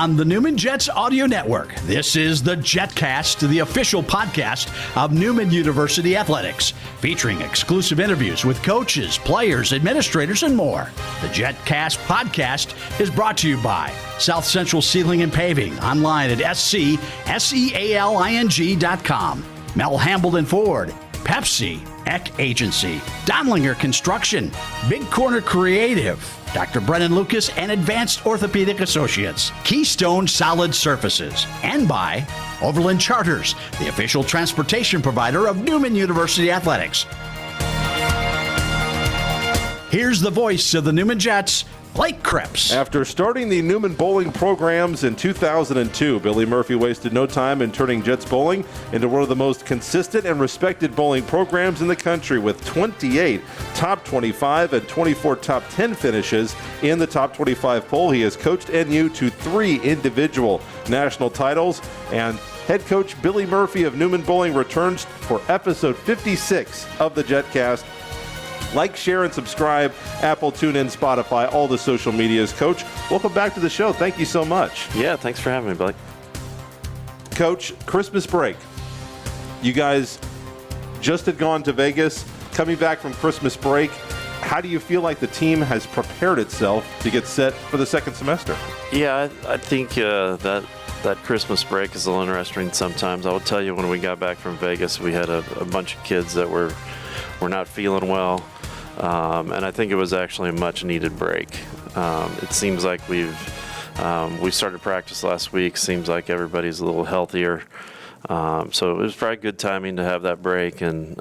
on the Newman Jets Audio Network. This is the Jetcast, the official podcast of Newman University Athletics, featuring exclusive interviews with coaches, players, administrators, and more. The Jetcast podcast is brought to you by South Central Ceiling and Paving, online at SCSEALING.com. Mel Hambledon Ford, Pepsi, Eck Agency, Donlinger Construction, Big Corner Creative, Dr. Brennan Lucas and Advanced Orthopedic Associates, Keystone Solid Surfaces, and by Overland Charters, the official transportation provider of Newman University Athletics. Here's the voice of the Newman Jets, Blake Cripps. After starting the Newman bowling programs in 2002, Billy Murphy wasted no time in turning Jets bowling into one of the most consistent and respected bowling programs in the country, with 28 top 25 and 24 top 10 finishes in the top 25 poll. He has coached NU to 3 individual national titles, and head coach Billy Murphy of Newman Bowling returns for episode 56 of the Jetcast. Like, share, and subscribe. Apple, TuneIn, Spotify, all the social medias. Coach, welcome back to the show. Thank you so much. Yeah, thanks for having me, Blake. Coach, Christmas break. You guys just had gone to Vegas. Coming back from Christmas break, how do you feel like the team has prepared itself to get set for the second semester? Yeah, I think that Christmas break is a little interesting sometimes. I will tell you, when we got back from Vegas, we had a bunch of kids that were not feeling well. And I think it was actually a much-needed break. It seems like we started practice last week. Seems like everybody's a little healthier. So it was probably good timing to have that break. And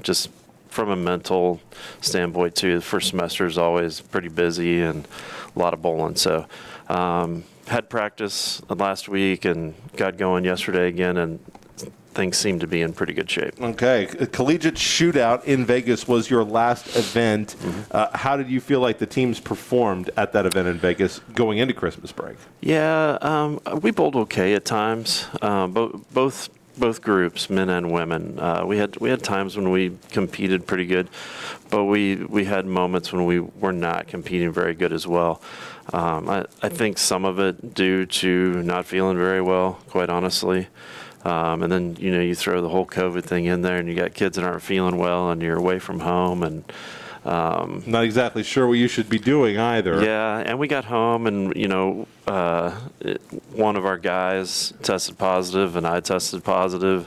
just from a mental standpoint, too, the first semester is always pretty busy and a lot of bowling. So had practice last week and got going yesterday again, and things seem to be in pretty good shape. Okay. A Collegiate Shootout in Vegas was your last event. Mm-hmm. How did you feel like the teams performed at that event in Vegas going into Christmas break? Yeah, we bowled okay at times. Both groups, men and women. We had times when we competed pretty good, but we had moments when we were not competing very good as well. I think some of it due to not feeling very well, quite honestly. And then, you throw the whole COVID thing in there, and you got kids that aren't feeling well, and you're away from home, and not exactly sure what you should be doing either. Yeah, and we got home, and one of our guys tested positive, and I tested positive.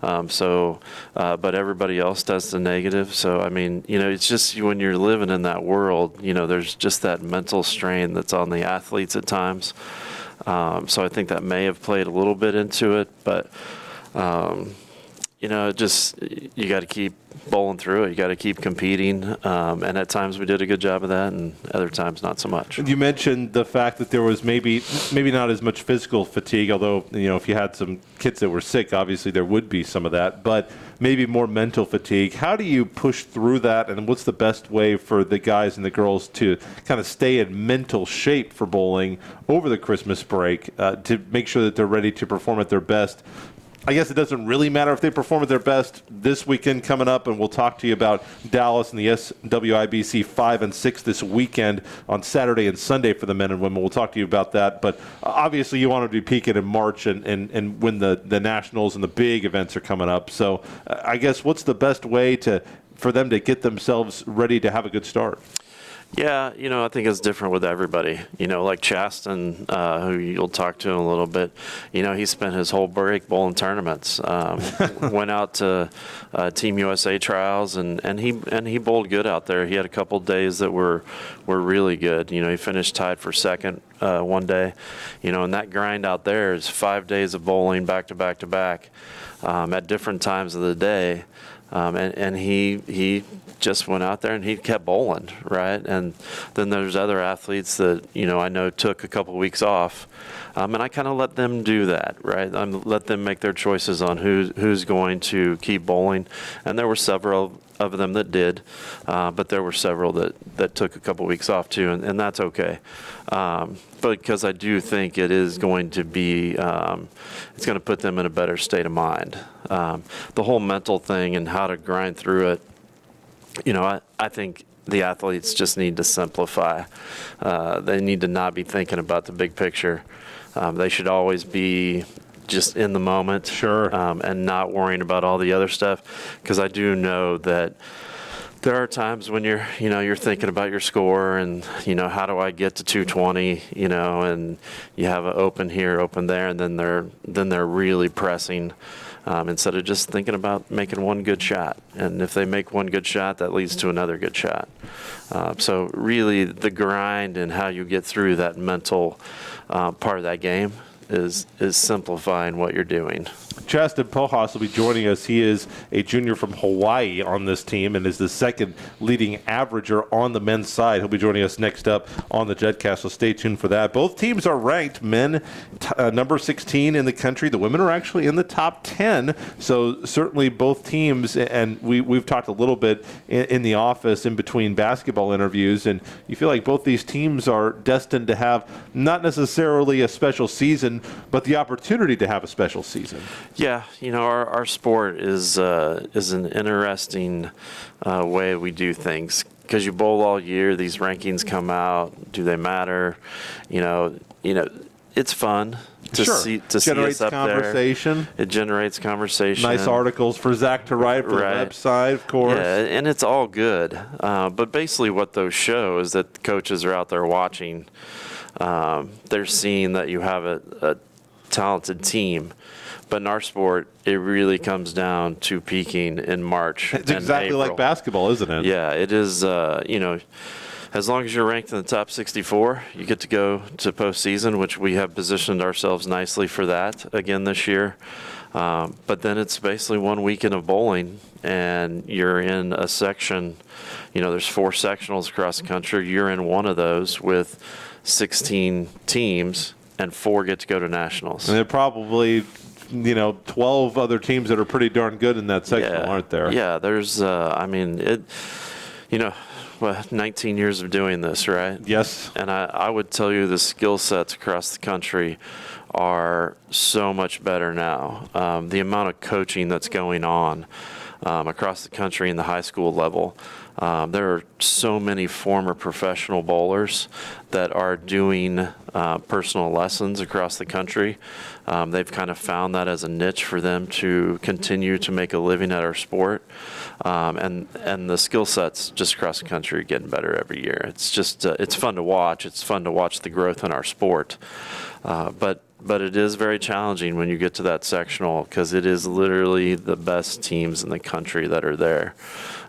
But everybody else tested negative. So I mean, it's just when you're living in that world, there's just that mental strain that's on the athletes at times. So I think that may have played a little bit into it, but you got to keep bowling through it. You got to keep competing, and at times we did a good job of that, and other times not so much. You mentioned the fact that there was maybe not as much physical fatigue, although if you had some kids that were sick, obviously there would be some of that, but maybe more mental fatigue. How do you push through that, and what's the best way for the guys and the girls to kind of stay in mental shape for bowling over the Christmas break to make sure that they're ready to perform at their best? I guess it doesn't really matter if they perform at their best this weekend coming up, and we'll talk to you about Dallas and the SWIBC 5 and 6 this weekend on Saturday and Sunday for the men and women. We'll talk to you about that. But obviously you want to be peaking in March and when the Nationals and the big events are coming up. So I guess what's the best way for them to get themselves ready to have a good start? Yeah, I think it's different with everybody. Like Chasten, who you'll talk to in a little bit, he spent his whole break bowling tournaments. Went out to Team USA trials, and he bowled good out there. He had a couple days that were really good. He finished tied for second one day. And that grind out there is 5 days of bowling back to back to back at different times of the day. And he just went out there and he kept bowling, right? And then there's other athletes that, I know took a couple of weeks off. And I kind of let them do that, right? I let them make their choices on who's going to keep bowling. And there were several of them that did, but there were several that took a couple weeks off too, and that's okay. But because I do think it is going to be, it's going to put them in a better state of mind. The whole mental thing and how to grind through it, I think the athletes just need to simplify. They need to not be thinking about the big picture. They should always be just in the moment, and not worrying about all the other stuff. Because I do know that there are times when you're thinking about your score and, how do I get to 220, and you have an open here, open there, and then they're really pressing. Instead of just thinking about making one good shot. And if they make one good shot, that leads to another good shot. So really the grind and how you get through that mental part of that game is simplifying what you're doing. Chasten Pojas will be joining us. He is a junior from Hawaii on this team and is the second leading averager on the men's side. He'll be joining us next up on the Jetcast, so stay tuned for that. Both teams are ranked. Men, number 16 in the country. The women are actually in the top 10. So certainly both teams, and we've talked a little bit in the office in between basketball interviews, and you feel like both these teams are destined to have not necessarily a special season, but the opportunity to have a special season. Yeah, our sport is an interesting way we do things, because you bowl all year. These rankings come out. Do they matter? It's fun to see us up conversation. There. It generates conversation. Nice articles for Zach to write for the website, of course. Yeah, and it's all good. But basically, what those show is that coaches are out there watching. They're seeing that you have a talented team. But in our sport, it really comes down to peaking in March. It's exactly April. Like basketball, isn't it? Yeah, it is. As long as you're ranked in the top 64, you get to go to postseason, which we have positioned ourselves nicely for that again this year. But then it's basically one weekend of bowling, and you're in a section. There's 4 sectionals across the country. You're in one of those with 16 teams, and 4 get to go to nationals. And they're probably 12 other teams that are pretty darn good in that section, aren't there? Yeah, there's, 19 years of doing this, right? Yes. And I would tell you the skill sets across the country are so much better now. The amount of coaching that's going on across the country in the high school level. There are so many former professional bowlers that are doing personal lessons across the country. They've kind of found that as a niche for them to continue to make a living at our sport. And the skill sets just across the country are getting better every year. It's just, it's fun to watch. It's fun to watch the growth in our sport. But it is very challenging when you get to that sectional, because it is literally the best teams in the country that are there.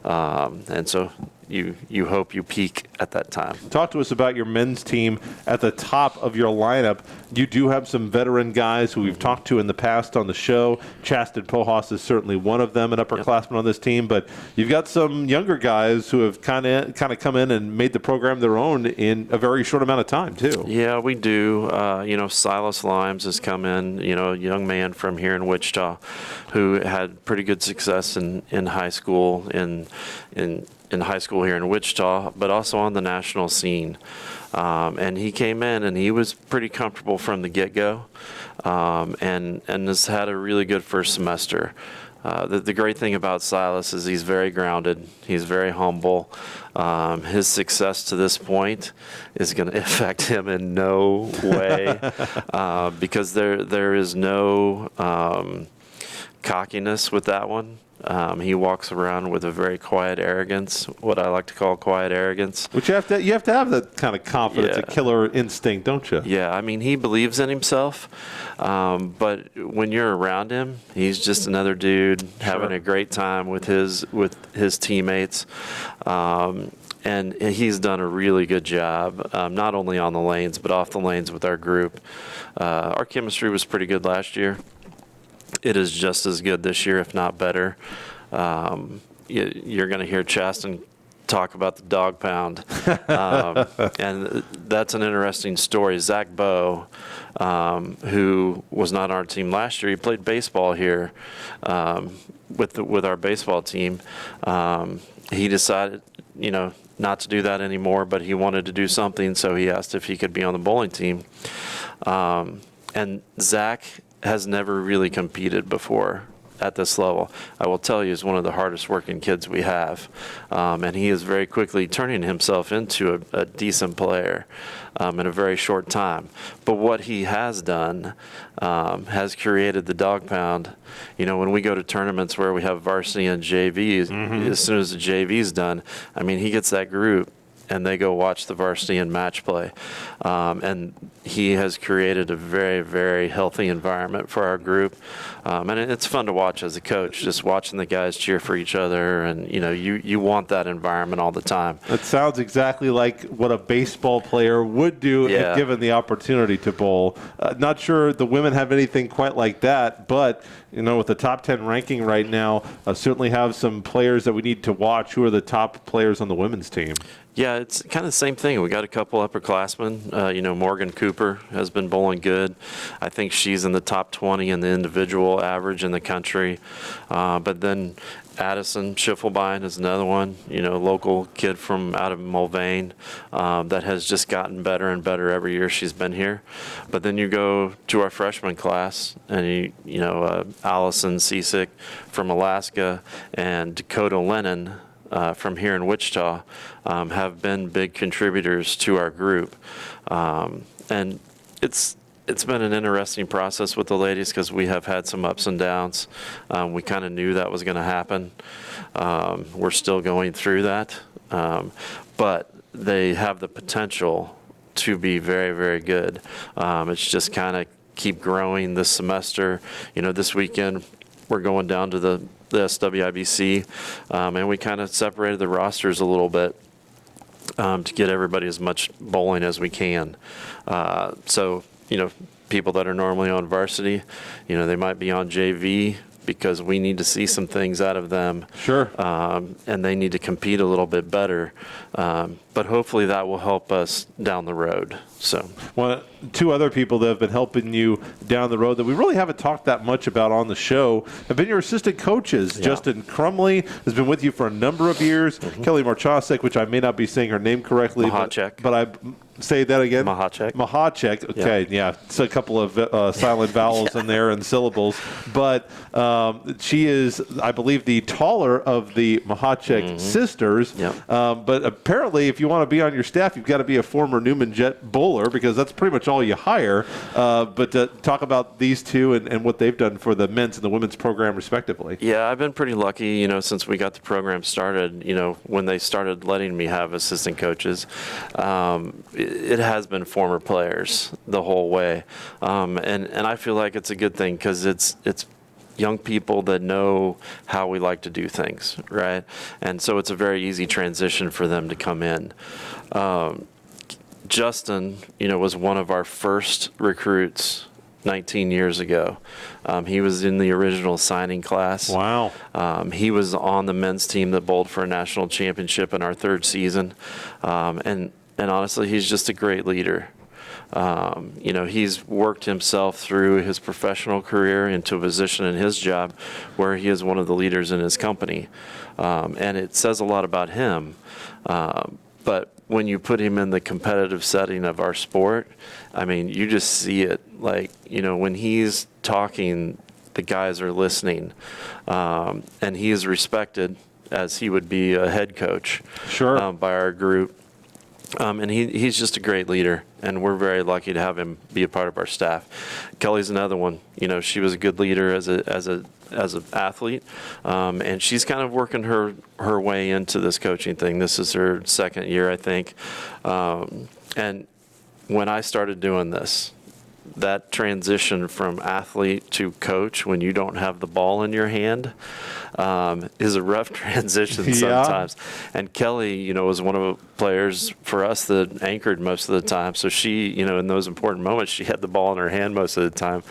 And so you hope you peak at that time. Talk to us about your men's team at the top of your lineup. You do have some veteran guys who we've talked to in the past on the show. Chasten Pojas is certainly one of them, an upperclassman on this team. But you've got some younger guys who have kind of come in and made the program their own in a very short amount of time, too. Yeah, we do. Silas Limes has come in, a young man from here in Wichita who had pretty good success in high school, in high school here in Wichita, but also on the national scene. And he came in and he was pretty comfortable from the get-go, and has had a really good first semester. The great thing about Silas is he's very grounded. He's very humble. His success to this point is going to affect him in no way, because there is no cockiness with that one. He walks around with a very quiet arrogance, what I like to call quiet arrogance. Which you have to have that kind of confidence, a killer instinct, don't you? Yeah, he believes in himself, but when you're around him, he's just another dude having a great time with his teammates. And he's done a really good job, not only on the lanes, but off the lanes with our group. Our chemistry was pretty good last year. It is just as good this year, if not better. You're going to hear Chasten talk about the dog pound. And that's an interesting story. Zach Bowe, who was not on our team last year, he played baseball here with our baseball team. He decided, not to do that anymore, but he wanted to do something, so he asked if he could be on the bowling team. And Zach has never really competed before at this level. I will tell you, he's one of the hardest working kids we have. And he is very quickly turning himself into a decent player in a very short time. But what he has done has created the dog pound. You know, when we go to tournaments where we have varsity and JV, as soon as the JV's done, I mean, he gets that group and they go watch the varsity and match play. And he has created a very, very healthy environment for our group. And it's fun to watch as a coach, just watching the guys cheer for each other. And, you know, you want that environment all the time. It sounds exactly like what a baseball player would do if given the opportunity to bowl. Not sure the women have anything quite like that, but, you know, with the top 10 ranking right now, certainly have some players that we need to watch. Who are the top players on the women's team? Yeah, it's kind of the same thing. We got a couple upperclassmen. You know, Morgan Cooper has been bowling good. I think she's in the top 20 in the individual average in the country. But then Addison Schiffelbein is another one, you know, local kid from out of Mulvane that has just gotten better and better every year she's been here. But then you go to our freshman class, and you know, Allison Cisick from Alaska and Dakota Lennon from here in Wichita have been big contributors to our group. And it's been an interesting process with the ladies because we have had some ups and downs. We kind of knew that was going to happen. We're still going through that. But they have the potential to be very, very good. It's just kind of keep growing this semester. You know, this weekend we're going down to the SWIBC, and we kind of separated the rosters a little bit to get everybody as much bowling as we can. So, you know, people that are normally on varsity, you know, they might be on JV because we need to see some things out of them. Sure. And they need to compete a little bit better. But hopefully that will help us down the road. So, well, two other people that have been helping you down the road that we really haven't talked that much about on the show have been your assistant coaches. Yeah. Justin Crumley has been with you for a number of years. Kelly Marchasek, which I may not be saying her name correctly, but I say that again. Mahacek. Okay, yeah. It's a couple of silent vowels in there and syllables. But she is, I believe, the taller of the Mahacek sisters. But apparently, if you want to be on your staff, you've got to be a former Newman Jet bowler because that's pretty much all you hire. But talk about these two and what they've done for the men's and the women's program, respectively. Yeah, I've been pretty lucky, you know, since we got the program started, you know, when they started letting me have assistant coaches. It has been former players the whole way. And I feel like it's a good thing because it's young people that know how we like to do things, right? And so it's a very easy transition for them to come in. Justin, you know, was one of our first recruits 19 years ago. He was in the original signing class. Wow. He was on the men's team that bowled for a national championship in our third season. And honestly, he's just a great leader. You know, he's worked himself through his professional career into a position in his job where he is one of the leaders in his company. And it says a lot about him. But when you put him in the competitive setting of our sport, I mean, you just see it. Like, you know, when he's talking, the guys are listening. And he is respected as he would be a head coach by our group. And he's just a great leader, and we're very lucky to have him be a part of our staff. Kelly's another one. You know, she was a good leader as an athlete, and she's kind of working her way into this coaching thing. This is her second year, I think. And when I started doing this, that transition from athlete to coach when you don't have the ball in your hand is a rough transition sometimes. And Kelly, you know, was one of the players for us that anchored most of the time. So she, you know, in those important moments, she had the ball in her hand most of the time.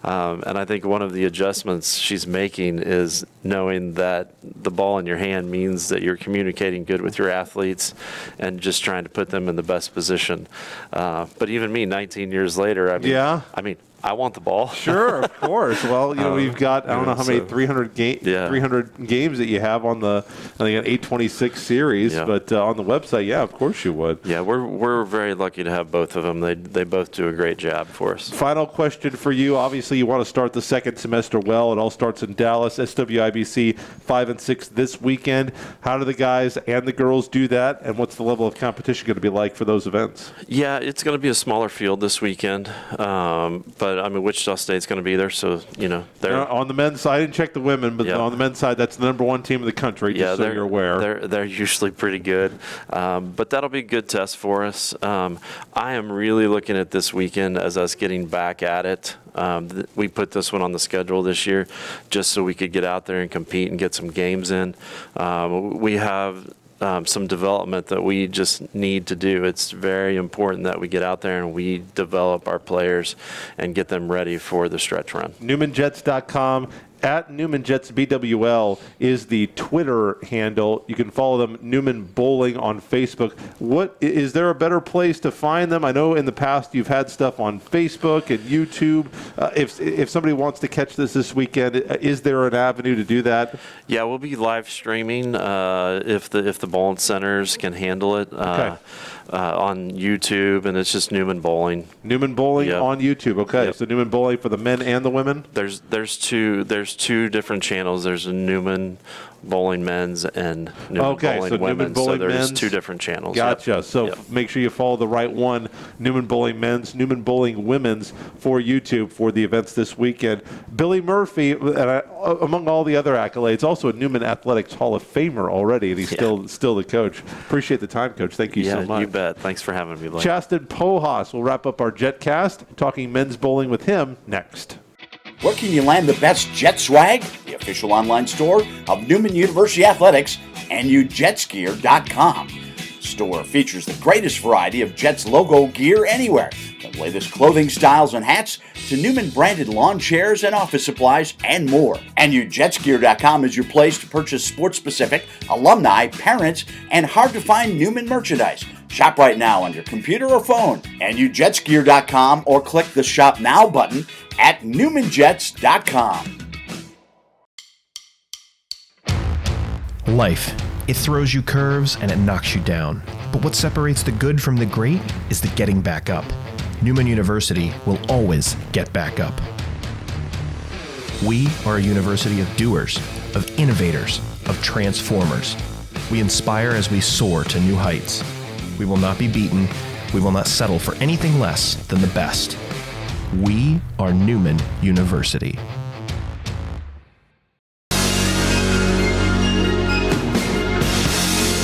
And I think one of the adjustments she's making is knowing that the ball in your hand means that you're communicating good with your athletes and just trying to put them in the best position. But even me, 19 years later, I mean, I want the ball. Sure, of course. Well, we've got, I don't know how many, 300 games that you have on the, I think, an 826 series, but on the website, of course you would. Yeah, we're very lucky to have both of them. They both do a great job for us. Final question for you. Obviously, you want to start the second semester well. It all starts in Dallas, SWIBC 5 and 6 this weekend. How do the guys and the girls do that, and what's the level of competition going to be like for those events? Yeah, it's going to be a smaller field this weekend, but I mean, Wichita State's going to be there, so they're on the men's side. I didn't check the women, but on the men's side, that's the number one team in the country. Just so you're aware, they're usually pretty good, but that'll be a good test for us. I am really looking at this weekend as us getting back at it. We put this one on the schedule this year just so we could get out there and compete and get some games in. We have some development that we just need to do. It's very important that we get out there and we develop our players and get them ready for the stretch run. NewmanJets.com. At NewmanJetsBWL is the Twitter handle. You can follow them, Newman Bowling, on Facebook. What is there a better place to find them? I know in the past you've had stuff on Facebook and YouTube. If somebody wants to catch this weekend, is there an avenue to do that? Yeah, we'll be live streaming if the bowling centers can handle it. Okay. On YouTube, and it's just Newman Bowling. Newman Bowling on YouTube. Okay, so Newman Bowling for the men and the women. There's two different channels. There's a Newman Bowling Men's and Newman Bowling Women's. So there's two different channels. Gotcha. So make sure you follow the right one, Newman Bowling Men's, Newman Bowling Women's for YouTube for the events this weekend. Billy Murphy, among all the other accolades, also a Newman Athletics Hall of Famer already, and he's still the coach. Appreciate the time, Coach. Thank you so much. You bet. Thanks for having me, Blake. Chasten Pojas will wrap up our Jetcast, talking men's bowling with him next. Where can you land the best Jet swag? The official online store of Newman University Athletics, NUJetsgear.com. Store features the greatest variety of Jets logo gear anywhere, from the latest clothing styles and hats to Newman branded lawn chairs and office supplies and more. NUJetsgear.com is your place to purchase sports specific, alumni, parents, and hard to find Newman merchandise. Shop right now on your computer or phone, NUJetsgear.com, or click the Shop Now button at NewmanJets.com. Life. It throws you curves and it knocks you down. But what separates the good from the great is the getting back up. Newman University will always get back up. We are a university of doers, of innovators, of transformers. We inspire as we soar to new heights. We will not be beaten. We will not settle for anything less than the best. We are Newman University.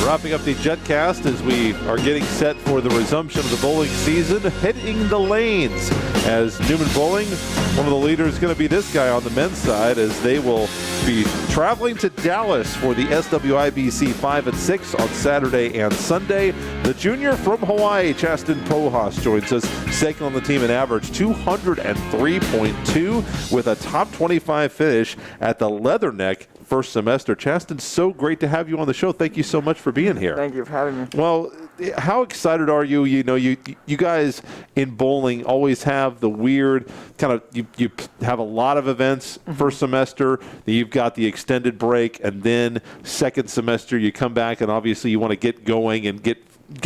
Wrapping up the Jetcast as we are getting set for the resumption of the bowling season, hitting the lanes as Newman Bowling, one of the leaders, is going to be this guy on the men's side as they will be traveling to Dallas for the SWIBC 5 and 6 on Saturday and Sunday. The junior from Hawaii, Chasten Pojas, joins us, second on the team in average 203.2 with a top 25 finish at the Leatherneck first semester. Chasten, so great to have you on the show. Thank you so much for being here. Thank you for having me. Well, how excited are you? You know, you guys in bowling always have the weird kind of, you have a lot of events first semester, then you've got the extended break, and then second semester you come back and obviously you want to get going and get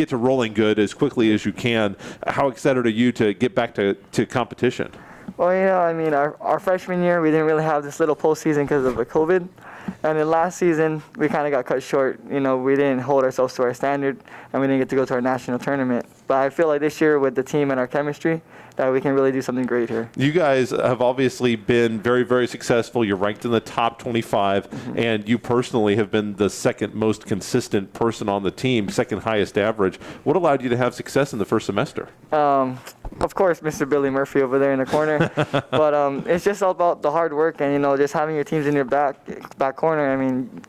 to rolling good as quickly as you can. How excited are you to get back to competition? Well, I mean, our freshman year, we didn't really have this little postseason because of the COVID. And then last season, we kind of got cut short. We didn't hold ourselves to our standard, and we didn't get to go to our national tournament. But I feel like this year with the team and our chemistry, that we can really do something great here. You guys have obviously been very, very successful. You're ranked in the top 25, and you personally have been the second most consistent person on the team, second highest average. What allowed you to have success in the first semester? Of course, Mr. Billy Murphy over there in the corner. But it's just all about the hard work and, just having your teams in your back corner. I mean,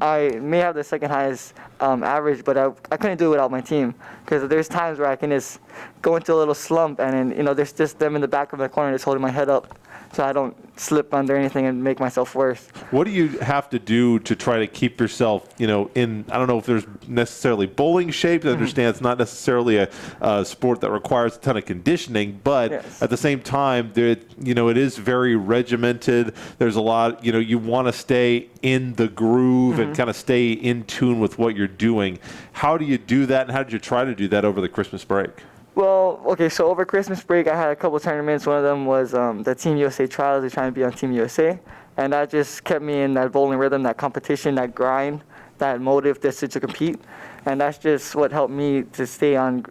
I may have the second highest average, but I couldn't do it without my team, because there's times where I can just go into a little slump, and then, there's just them in the back of the corner just holding my head up, so I don't slip under anything and make myself worse. What do you have to do to try to keep yourself, in, I don't know if there's necessarily bowling shape. I understand it's not necessarily a sport that requires a ton of conditioning, but yes. At the same time, it is very regimented. There's a lot, you want to stay in the groove and kind of stay in tune with what you're doing. How do you do that, and how did you try to do that over the Christmas break? Well, okay, so over Christmas break, I had a couple tournaments. One of them was the Team USA trials. They're trying to be on Team USA. And that just kept me in that bowling rhythm, that competition, that grind, that motive just to compete. And that's just what helped me to stay on,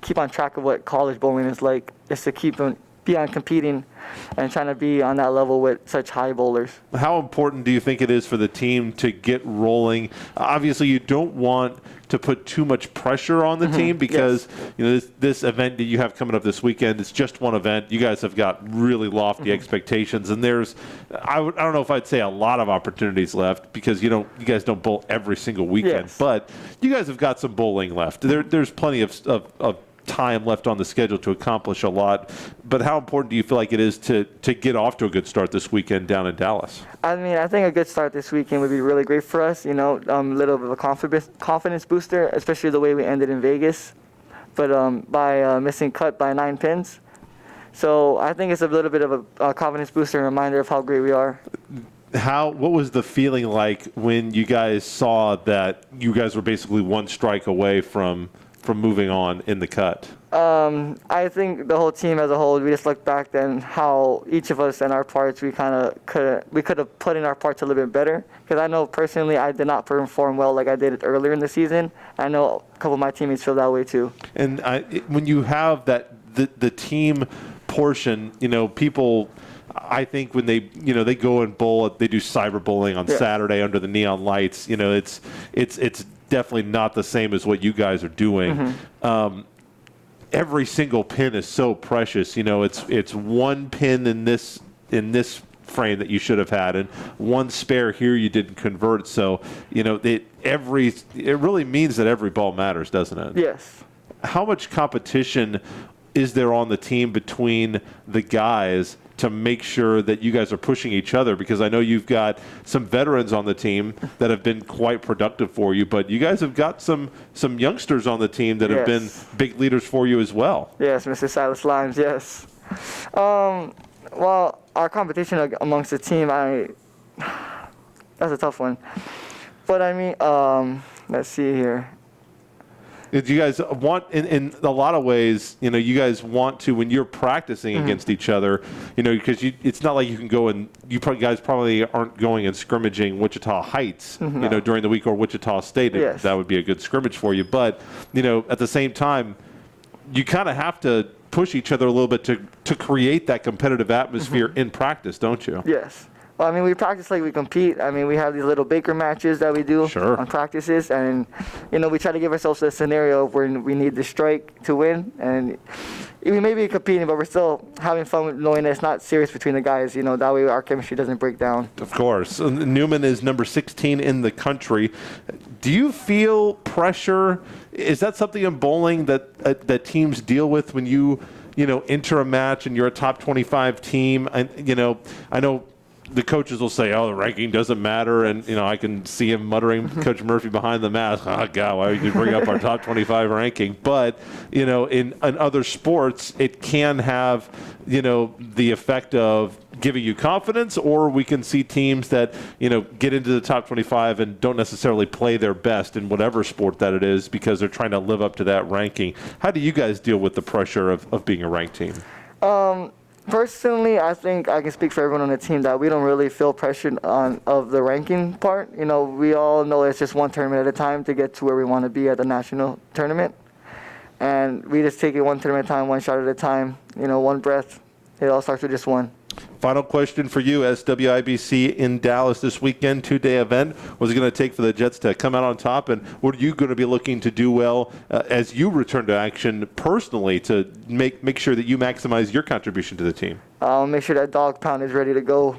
keep on track of what college bowling is like, just to be on competing and trying to be on that level with such high bowlers. How important do you think it is for the team to get rolling? Obviously, you don't want to put too much pressure on the team, because this event that you have coming up this weekend is just one event. You guys have got really lofty expectations, and there's I don't know if I'd say a lot of opportunities left, because you guys don't bowl every single weekend, but you guys have got some bowling left. There's plenty of time left on the schedule to accomplish a lot. But how important do you feel like it is to get off to a good start this weekend down in Dallas? I mean, I think a good start this weekend would be really great for us. A little bit of a confidence booster, especially the way we ended in Vegas, but by missing cut by 9 pins. So I think it's a little bit of a confidence booster and reminder of how great we are. What was the feeling like when you guys saw that you guys were basically one strike away from moving on in the cut? I think the whole team as a whole, we just looked back then how each of us and our parts, we could have put in our parts a little bit better. Because I know personally I did not perform well like I did earlier in the season. I know a couple of my teammates feel that way too. And when you have the team portion, people, I think when they go and bowl, they do cyber bowling on Saturday under the neon lights. It's definitely not the same as what you guys are doing. Every single pin is so precious. It's one pin in this frame that you should have had, and one spare here you didn't convert. So it really means that every ball matters, doesn't it? Yes. How much competition is there on the team between the guys to make sure that you guys are pushing each other? Because I know you've got some veterans on the team that have been quite productive for you, but you guys have got some youngsters on the team that have been big leaders for you as well. Yes, Mr. Silas Limes, yes. Well, our competition amongst the team, that's a tough one. But I mean, let's see here. You guys want, in a lot of ways, you guys want to, when you're practicing against each other, because it's not like you can go and guys probably aren't going and scrimmaging Wichita Heights, during the week, or Wichita State. Yes. That would be a good scrimmage for you. But, at the same time, you kind of have to push each other a little bit to create that competitive atmosphere in practice, don't you? Yes. Well, I mean, we practice like we compete. I mean, we have these little Baker matches that we do on practices, and we try to give ourselves a scenario where we need the strike to win, and we may be competing, but we're still having fun knowing that it's not serious between the guys. That way our chemistry doesn't break down. Of course. Newman is number 16 in the country. Do you feel pressure? Is that something in bowling that teams deal with when you enter a match and you're a top 25 team? And I know the coaches will say, "Oh, the ranking doesn't matter," and I can see him muttering, Coach Murphy behind the mask, "Oh God, why would you bring up our top 25 ranking?" But in other sports, it can have the effect of giving you confidence, or we can see teams that get into the top 25 and don't necessarily play their best in whatever sport that it is because they're trying to live up to that ranking. How do you guys deal with the pressure of being a ranked team? Personally, I think I can speak for everyone on the team that we don't really feel pressured of the ranking part. We all know it's just one tournament at a time to get to where we want to be at the national tournament. And we just take it one tournament at a time, one shot at a time, one breath. It all starts with just one. Final question for you. SWIBC in Dallas this weekend, 2-day event. What's it going to take for the Jets to come out on top? And what are you going to be looking to do well as you return to action personally to make sure that you maximize your contribution to the team? make sure that dog pound is ready to go.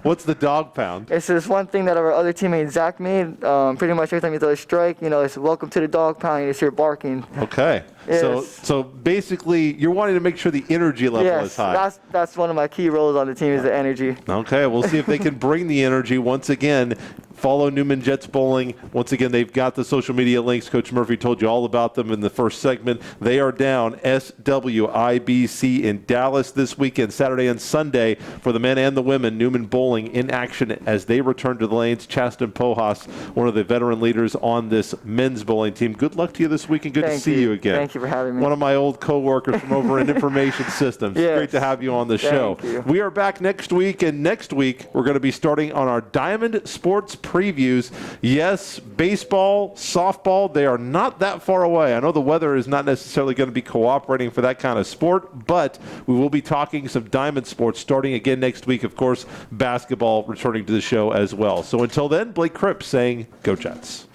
What's the dog pound? It's this one thing that our other teammate Zach made. Pretty much every time you throw a strike, it's welcome to the dog pound. You just hear barking. Okay. Yes. So basically, you're wanting to make sure the energy level is high. Yes, that's one of my key roles on the team is the energy. Okay, we'll see if they can bring the energy once again. Follow Newman Jets Bowling. Once again, they've got the social media links. Coach Murphy told you all about them in the first segment. They are down SWIBC in Dallas this weekend, Saturday and Sunday, for the men and the women. Newman Bowling in action as they return to the lanes. Chasten Pojas, one of the veteran leaders on this men's bowling team. Good luck to you this week and good to see you again. Thank you for having me. One of my old co-workers from over in Information Systems. Yes. Great to have you on the show. Thank you. We are back next week, and next week we're going to be starting on our Diamond Sports previews. Yes, baseball, softball, they are not that far away. I know the weather is not necessarily going to be cooperating for that kind of sport, but we will be talking some Diamond Sports starting again next week. Of course, basketball returning to the show as well. So until then, Blake Cripps saying, Go Jets.